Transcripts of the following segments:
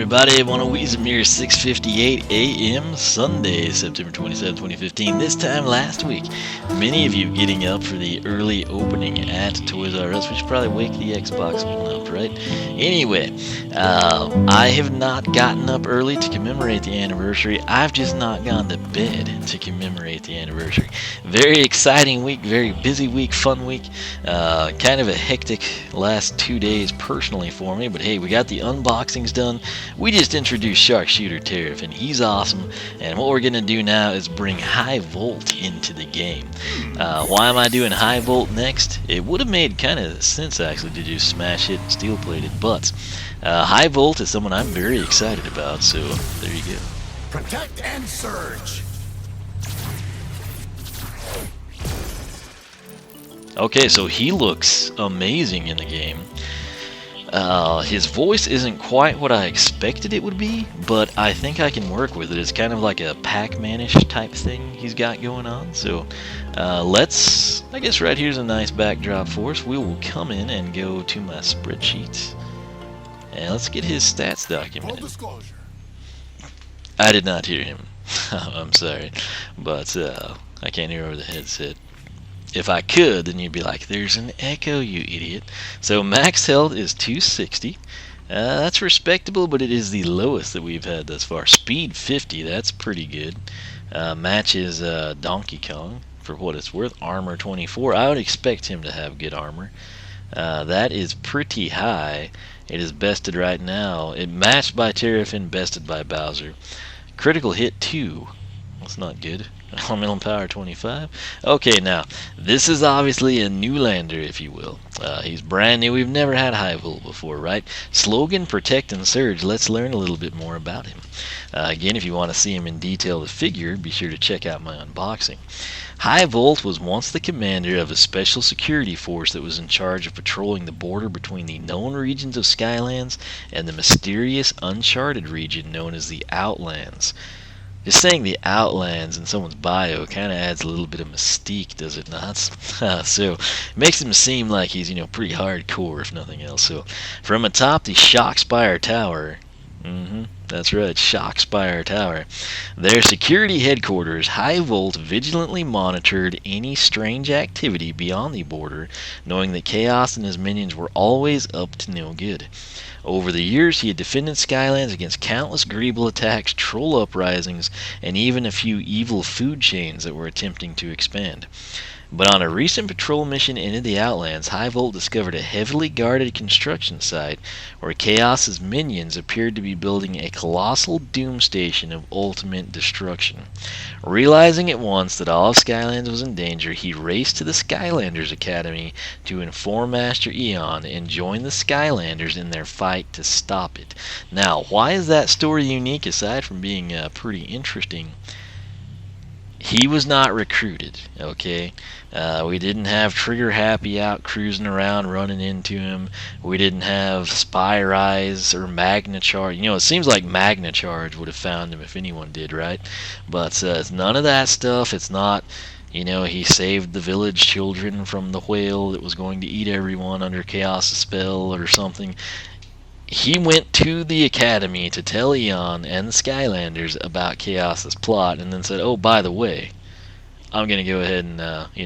everybody. One of we's a mere 6:58 a.m. Sunday, September 27, 2015. This time last week, many of you getting up for the early opening at Toys R Us. We should probably wake the Xbox one up, right? Anyway, I have not gotten up early to commemorate the anniversary. I've just not gone to bed to commemorate the anniversary. Very exciting week, very busy week, fun week. Kind of a hectic last 2 days personally for me, but hey, we got the unboxings done. We just introduced Sharpshooter Tariff, and he's awesome. And what we're going to do now is bring High Volt into the game. Why am I doing High Volt next? It would have made kind of sense actually to do Smash Hit and Steel Plated, but High Volt is someone I'm very excited about, so there you go. Protect and surge. Okay, so he looks amazing in the game. His voice isn't quite what I expected it would be, but I think I can work with it. It's kind of like a Pac-Man-ish type thing he's got going on. So I guess right here's a nice backdrop for us. We will come in and go to my spreadsheet. And let's get his stats documented. Full disclosure. I did not hear him. I'm sorry, but I can't hear over the headset. If I could, then you'd be like, there's an echo, you idiot. So max health is 260. That's respectable, but it is the lowest that we've had thus far. Speed 50, that's pretty good. Matches Donkey Kong, for what it's worth. Armor 24, I would expect him to have good armor. That is pretty high. It is bested right now. It matched by Tariff and bested by Bowser. Critical hit 2, that's not good. Elemental power 25. Okay, now this is obviously a Newlander, if you will. He's brand new. We've never had High Volt before, right? Slogan: Protect and Surge. Let's learn a little bit more about him. Again, if you want to see him in detail, the figure, be sure to check out my unboxing. High Volt was once the commander of a special security force that was in charge of patrolling the border between the known regions of Skylands and the mysterious uncharted region known as the Outlands. Just saying the Outlands in someone's bio kind of adds a little bit of mystique, does it not? So it makes him seem like he's, pretty hardcore, if nothing else. So from atop the Shockspire Tower, that's right, Shockspire Tower, their security headquarters, High Volt vigilantly monitored any strange activity beyond the border, knowing that Chaos and his minions were always up to no good. Over the years, he had defended Skylands against countless Greeble attacks, troll uprisings, and even a few evil food chains that were attempting to expand. But on a recent patrol mission into the Outlands, High Volt discovered a heavily guarded construction site where Chaos's minions appeared to be building a colossal doom station of ultimate destruction. Realizing at once that all of Skylands was in danger, he raced to the Skylanders Academy to inform Master Eon and join the Skylanders in their fight to stop it. Now, why is that story unique aside from being pretty interesting? He was not recruited, okay? We didn't have Trigger Happy out cruising around running into him. We didn't have Spy Rise or Magna Charge. It seems like Magna Charge would have found him if anyone did, right? But it's none of that stuff. It's not, he saved the village children from the whale that was going to eat everyone under Chaos' spell or something. He went to the academy to tell Eon and the Skylanders about Chaos' plot, and then said, oh, by the way, I'm going to go ahead and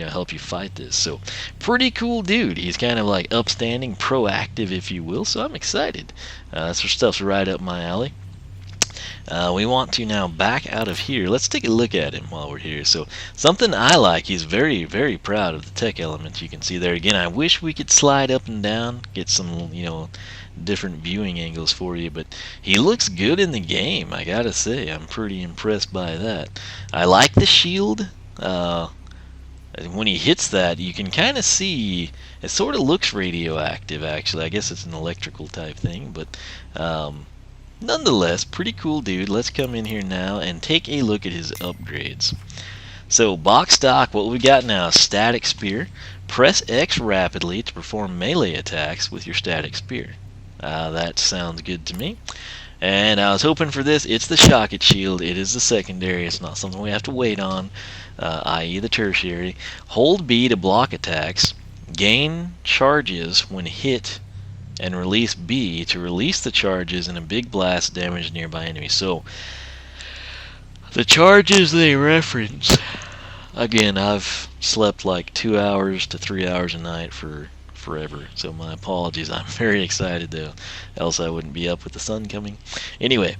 help you fight this. So pretty cool dude. He's kind of like upstanding, proactive, if you will, so I'm excited. So stuff's right up my alley. We want to now back out of here. Let's take a look at him while we're here. So something I like, he's very, very proud of the tech elements you can see there. Again, I wish we could slide up and down, get some, different viewing angles for you, but he looks good in the game, I gotta say. I'm pretty impressed by that. I like the shield. When he hits that, you can kind of see it sort of looks radioactive, actually. I guess it's an electrical type thing, but nonetheless, pretty cool dude. Let's come in here now and take a look at his upgrades. So box stock, what we got now, static spear. Press X rapidly to perform melee attacks with your static spear. That sounds good to me. And I was hoping for this. It's the Shocket Shield. It is the secondary. It's not something we have to wait on, i.e. the tertiary. Hold B to block attacks. Gain charges when hit and release B to release the charges in a big blast to damage nearby enemies. So the charges they reference, again, I've slept like 2 hours to 3 hours a night for forever, so my apologies. I'm very excited though, else I wouldn't be up with the sun coming. Anyway,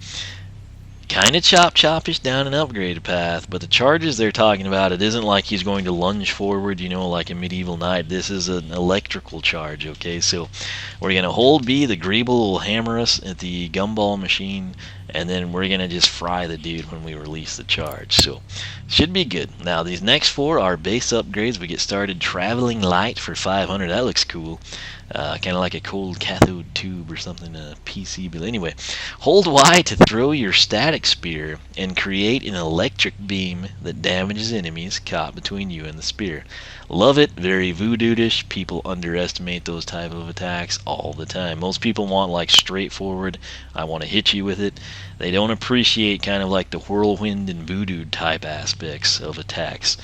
kind of chop-chopish down an upgraded path, but the charges they're talking about, it isn't like he's going to lunge forward, like a medieval knight. This is an electrical charge, okay? So we're going to hold B, the Greeble will hammer us at the gumball machine, and then we're going to just fry the dude when we release the charge. So should be good. Now these next 4 are base upgrades. We get started Traveling Light for 500. That looks cool. Kind of like a cold cathode tube or something, a PC. But anyway, hold Y to throw your static spear and create an electric beam that damages enemies caught between you and the spear. Love it. Very voodoo-ish. People underestimate those type of attacks all the time. Most people want like straightforward, I want to hit you with it. They don't appreciate kind of like the whirlwind and voodoo type aspects of attacks.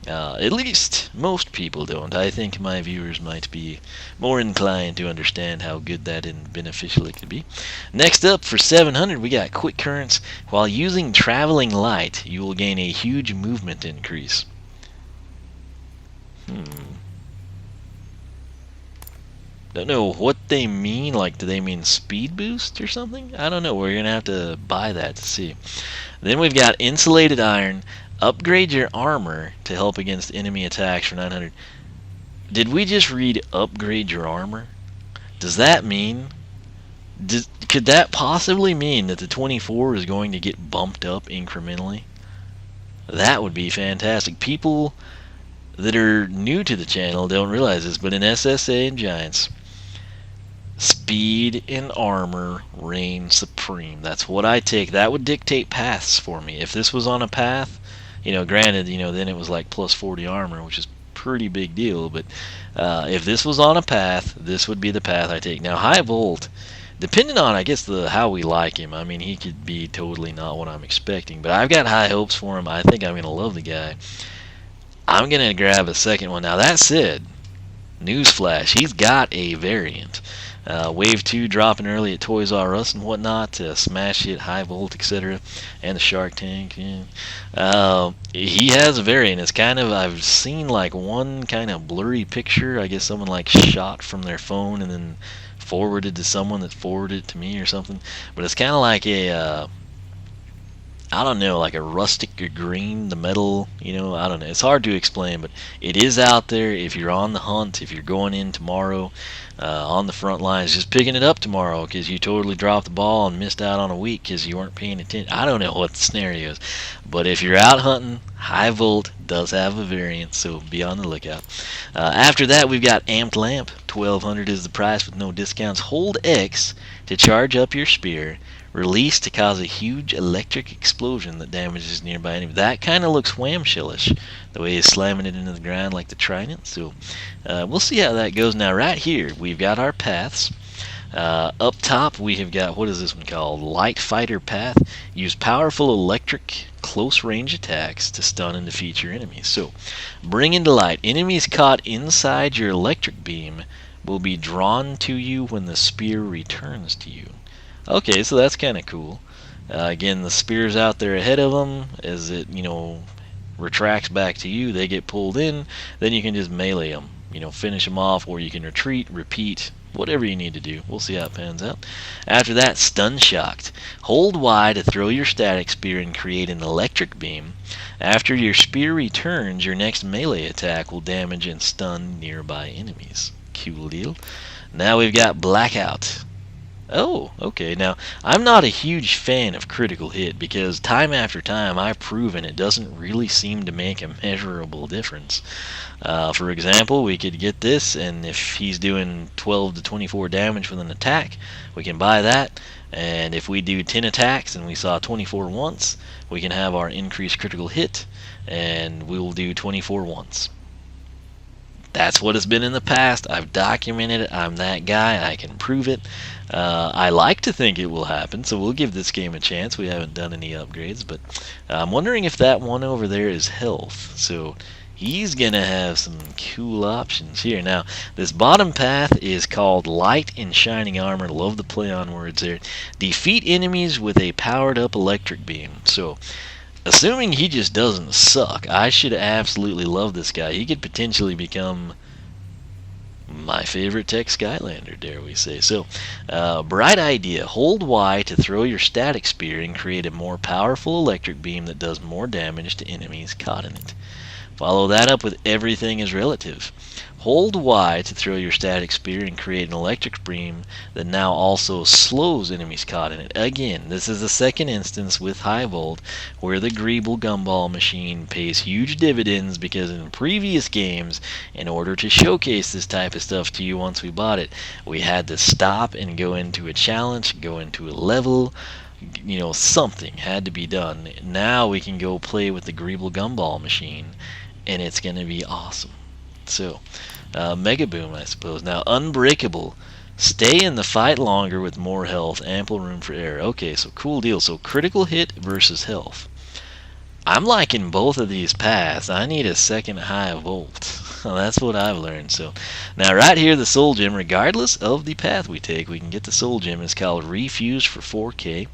At least most people don't. I think my viewers might be more inclined to understand how good that and beneficial it could be. Next up, for 700, we got Quick Currents. While using Traveling Light, you will gain a huge movement increase. Don't know what they mean. Like, do they mean speed boost or something? I don't know. We're going to have to buy that to see. Then we've got Insulated Iron. Upgrade your armor to help against enemy attacks for 900. Did we just read upgrade your armor? Does that mean... could that possibly mean that the 24 is going to get bumped up incrementally? That would be fantastic. People that are new to the channel don't realize this, but in SSA and Giants, speed and armor reign supreme. That's what I take. That would dictate paths for me. If this was on a path, granted, then it was like plus 40 armor, which is pretty big deal, but if this was on a path, this would be the path I take. Now, High Volt, depending on, I guess, how we like him, I mean, he could be totally not what I'm expecting, but I've got high hopes for him. I think I'm going to love the guy. I'm going to grab a second one. Now, that said, newsflash, he's got a variant. Wave 2 dropping early at Toys R Us and whatnot, Smash Hit, High Volt, etc. And the Shark Tank. Yeah. He has a variant. It's kind of, I've seen like one kind of blurry picture. I guess someone like shot from their phone and then forwarded to someone that forwarded it to me or something. But it's kind of like a... I don't know, like a rustic green, the metal, I don't know. It's hard to explain, but it is out there. If you're on the hunt, if you're going in tomorrow, on the front lines, just picking it up tomorrow because you totally dropped the ball and missed out on a week because you weren't paying attention. I don't know what the scenario is, but if you're out hunting, High Volt does have a variant, so be on the lookout. After that, we've got Amped Lamp. 1200 is the price with no discounts. Hold X to charge up your spear. Release to cause a huge electric explosion that damages nearby enemies. That kind of looks whamshillish, the way he's slamming it into the ground like the trident. So we'll see how that goes. Now right here, we've got our paths. Up top, we have got, what is this one called? Light Fighter Path. Use powerful electric close range attacks to stun and defeat your enemies. So, bring into light. Enemies caught inside your electric beam will be drawn to you when the spear returns to you. Okay, so that's kind of cool. Again, the spear's out there ahead of them. As it, retracts back to you, they get pulled in. Then you can just melee them. Finish them off, or you can retreat, repeat, whatever you need to do. We'll see how it pans out. After that, Stun Shocked. Hold Y to throw your static spear and create an electric beam. After your spear returns, your next melee attack will damage and stun nearby enemies. Cool deal. Now we've got Blackout. Oh, okay. Now, I'm not a huge fan of critical hit because time after time I've proven it doesn't really seem to make a measurable difference. For example, we could get this, and if he's doing 12 to 24 damage with an attack, we can buy that. And if we do 10 attacks and we saw 24 once, we can have our increased critical hit, and we'll do 24 once. That's what it's been in the past. I've documented it. I'm that guy. I can prove it. I like to think it will happen, so we'll give this game a chance. We haven't done any upgrades, but I'm wondering if that one over there is health. So he's gonna have some cool options here. Now, this bottom path is called Light and Shining Armor. Love the play on words there. Defeat enemies with a powered up electric beam. So, assuming he just doesn't suck, I should absolutely love this guy. He could potentially become my favorite tech Skylander, dare we say. So, bright idea. Hold Y to throw your static spear and create a more powerful electric beam that does more damage to enemies caught in it. Follow that up with everything is relative. Hold Y to throw your static spear and create an electric beam that now also slows enemies caught in it. Again, this is the second instance with High Volt where the Greeble Gumball machine pays huge dividends, because in previous games, in order to showcase this type of stuff to you once we bought it, we had to stop and go into a challenge, go into a level, something had to be done. Now we can go play with the Greeble Gumball machine, and it's going to be awesome. So, Mega Boom, I suppose. Now, Unbreakable. Stay in the fight longer with more health, ample room for error. Okay, so cool deal. So, critical hit versus health. I'm liking both of these paths. I need a second High Volt. That's what I've learned. So, now right here, the Soul Gem, regardless of the path we take, we can get the Soul Gem. It's called Refuse for 4K.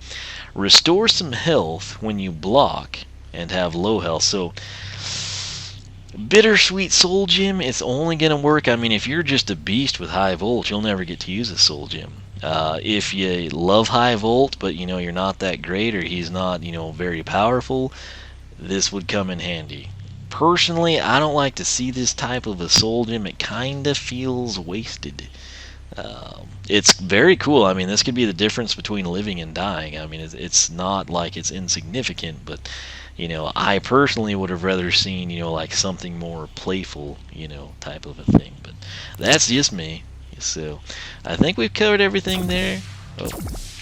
Restore some health when you block and have low health. So, Bittersweet Soul Gem, it's only going to work, if you're just a beast with High Volt, you'll never get to use a Soul Gem. If you love High Volt, but you're not that great, or he's not, very powerful, this would come in handy. Personally, I don't like to see this type of a Soul Gem. It kind of feels wasted. It's very cool. This could be the difference between living and dying. It's not like it's insignificant, but I personally would have rather seen, like something more playful, type of a thing. But that's just me. So I think we've covered everything there. Oh,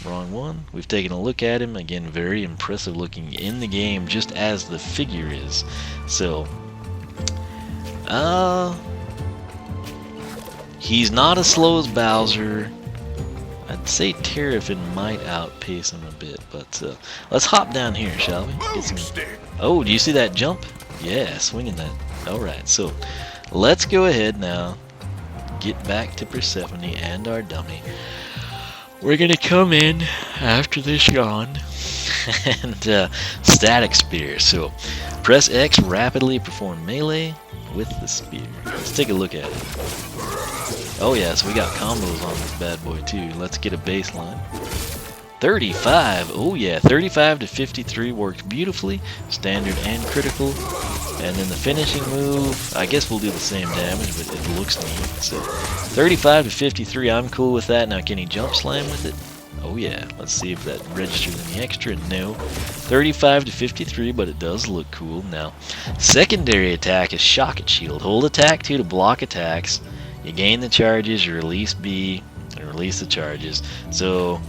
wrong one. We've taken a look at him. Again, very impressive looking in the game, just as the figure is. So, he's not as slow as Bowser. I'd say Terrafin might outpace him a bit, but let's hop down here, shall we? Get some... Oh, do you see that jump? Yeah, swinging that. Alright, so let's go ahead now, get back to Persephone and our dummy. We're going to come in after this yawn and static spear. So press X, rapidly perform melee with the spear. Let's take a look at it. Oh yeah, so we got combos on this bad boy too. Let's get a baseline. 35, oh yeah, 35 to 53 works beautifully, standard and critical. And then the finishing move, I guess we'll do the same damage, but it looks neat. So 35 to 53, I'm cool with that. Now can he jump slam with it? Oh yeah, let's see if that registers any extra. No, 35 to 53, but it does look cool. Now, secondary attack is Shocket Shield. Hold attack 2 to block attacks. You gain the charges, you release B, and release the charges. So,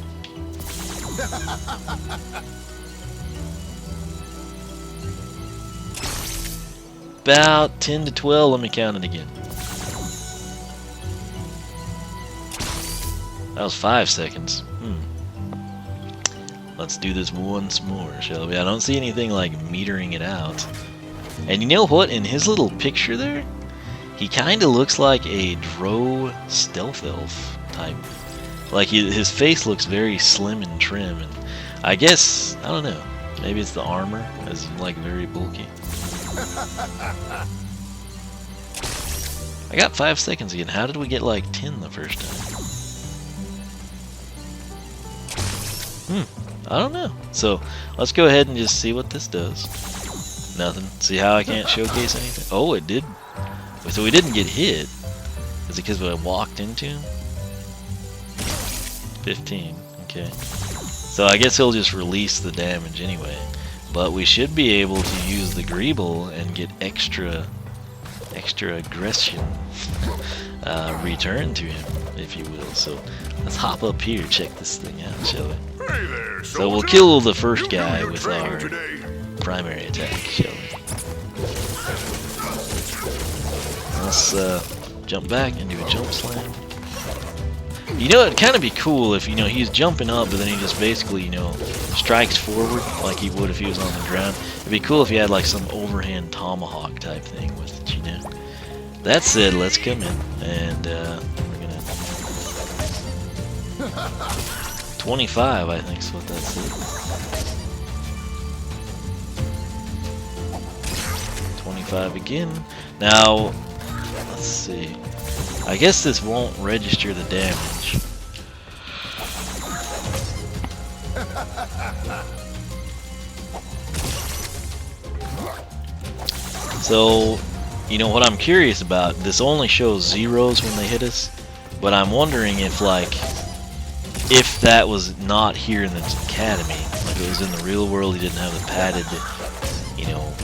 about 10 to 12, let me count it again. That was 5 seconds. Let's do this once more, shall we? I don't see anything like metering it out. And you know what? In his little picture there, he kind of looks like a Drow stealth elf type. Like his face looks very slim and trim, and I guess, I don't know, maybe it's the armor is like very bulky. I got 5 seconds again. How did we get like 10 the first time? I don't know. So let's go ahead and just see what this does. Nothing. See how I can't showcase anything? Oh, it did. So we didn't get hit. Is it because I walked into him? 15. Okay. So I guess he'll just release the damage anyway. But we should be able to use the Greeble and get extra aggression returned to him, if you will. So let's hop up here, check this thing out, shall we? Hey there, So we'll kill the first guy with our primary attack, shall we? Let's jump back and do a jump slam. You know, it'd kind of be cool if, he's jumping up, but then he just basically, strikes forward like he would if he was on the ground. It'd be cool if he had like some overhand tomahawk type thing with it. That said, let's come in, and we're gonna 25, I think is what that said. 25 again. Now, let's see. I guess this won't register the damage. So, what I'm curious about, this only shows zeros when they hit us, but I'm wondering if if that was not here in the academy, like it was in the real world, he didn't have the padded,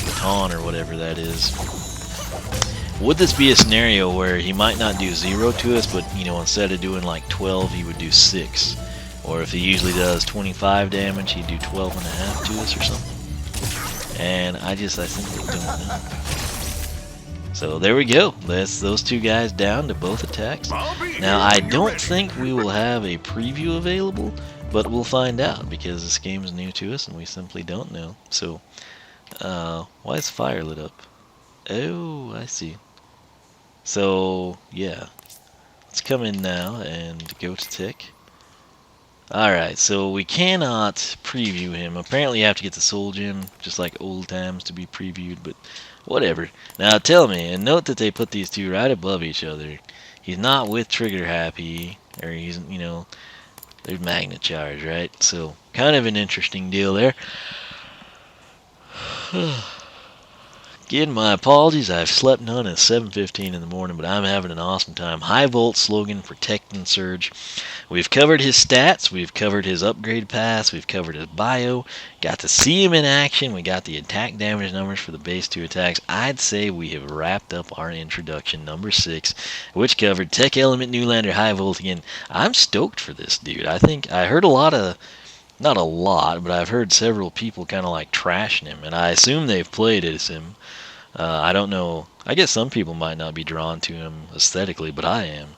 baton or whatever that is. Would this be a scenario where he might not do 0 to us, but instead of doing like 12, he would do 6? Or if he usually does 25 damage, he'd do 12 and a half to us or something? And I simply don't know. So there we go. That's those two guys down to both attacks. Now I don't think we will have a preview available, but we'll find out because this game is new to us and we simply don't know. So, why is fire lit up? Oh, I see. So, yeah. Let's come in now and go to tick. Alright, so we cannot preview him. Apparently you have to get the soul gem, just like old times, to be previewed, but whatever. Now tell me, and note that they put these two right above each other. He's not with trigger happy, or he's, there's magnet charge, right? So, kind of an interesting deal there. Again, my apologies. I've slept none at 7:15 in the morning, but I'm having an awesome time. High Volt slogan, protect and surge. We've covered his stats. We've covered his upgrade paths. We've covered his bio. Got to see him in action. We got the attack damage numbers for the base 2 attacks. I'd say we have wrapped up our introduction, number 6, which covered Tech Element, Newlander, High Volt. Again, I'm stoked for this dude. I think I heard a lot of... Not a lot, but I've heard several people kind of like trashing him, and I assume they've played as him. I don't know. I guess some people might not be drawn to him aesthetically, but I am.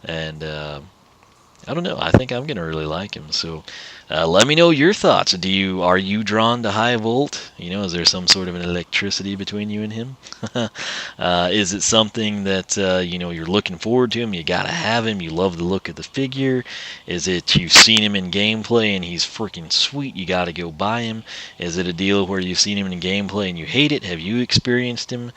And I don't know. I think I'm gonna really like him. So let me know your thoughts. Are you drawn to High Volt? Is there some sort of an electricity between you and him? Is it something that you're looking forward to him? You gotta have him. You love the look of the figure. Is it you've seen him in gameplay and he's freaking sweet? You gotta go buy him. Is it a deal where you've seen him in gameplay and you hate it? Have you experienced him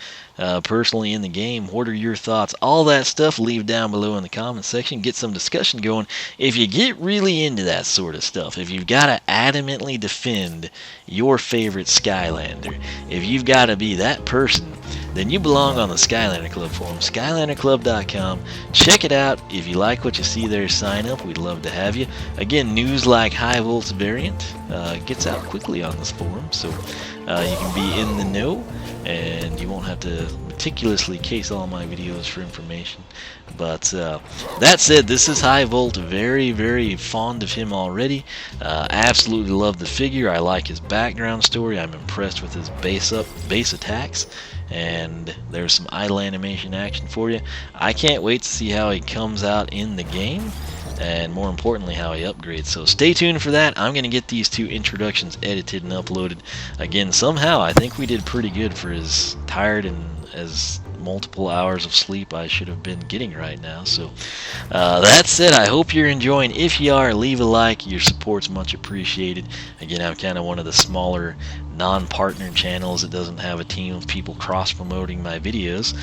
personally in the game? What are your thoughts? All that stuff, leave down below in the comment section. Get some discussion going. If you get really into that sort of stuff, if you've got to adamantly defend your favorite Skylander, if you've got to be that person, then you belong on the Skylander Club forum, SkylanderClub.com. Check it out. If you like what you see there, sign up. We'd love to have you. Again, news like High Volt's variant gets out quickly on this forum, so you can be in the know, and you won't have to meticulously case all my videos for information. But that said, this is High Volt. Very, very fond of him already. Absolutely love the figure. I like his background story. I'm impressed with his base attacks. And there's some idle animation action for you. I can't wait to see how he comes out in the game, and more importantly how he upgrades. So stay tuned for that. I'm going to get these 2 introductions edited and uploaded. Again, somehow I think we did pretty good for as tired and as multiple hours of sleep I should have been getting right now. So that said, I hope you're enjoying. If you are, leave a like. Your support's much appreciated. Again, I'm kind of one of the smaller non-partner channels that doesn't have a team of people cross-promoting my videos,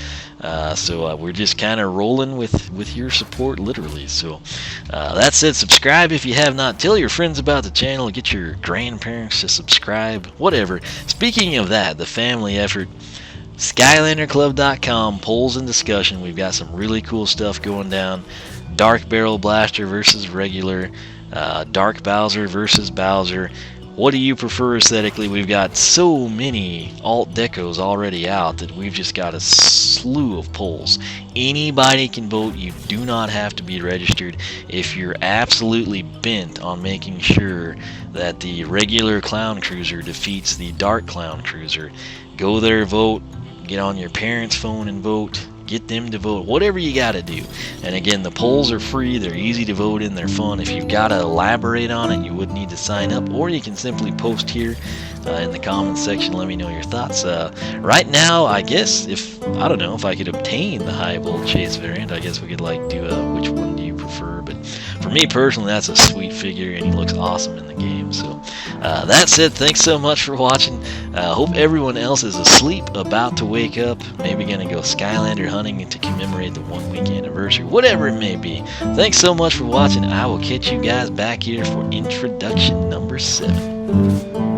so we're just kind of rolling with your support, literally. So that said, subscribe if you have not. Tell your friends about the channel. Get your grandparents to subscribe, whatever. Speaking of that, the family effort, SkylanderClub.com, polls and discussion. We've got some really cool stuff going down. Dark Barrel Blaster versus regular, Dark Bowser versus Bowser. What do you prefer aesthetically? We've got so many alt decos already out that we've just got a slew of polls. Anybody can vote. You do not have to be registered. If you're absolutely bent on making sure that the regular Clown Cruiser defeats the Dark Clown Cruiser, go there, vote. Get on your parents' phone and vote. Get them to vote. Whatever you got to do. And again, the polls are free. They're easy to vote in. They're fun. If you've got to elaborate on it, you would need to sign up, or you can simply post here in the comments section. Let me know your thoughts. Right now, I guess I don't know if I could obtain the high volt chase variant. I guess we could like do a which one do you prefer. But for me personally, that's a sweet figure, and he looks awesome in the game. So that said, thanks so much for watching. Hope everyone else is asleep, about to wake up, maybe gonna go Skylander hunting to commemorate the 1 week anniversary, whatever it may be. Thanks so much for watching. I will catch you guys back here for introduction number 7.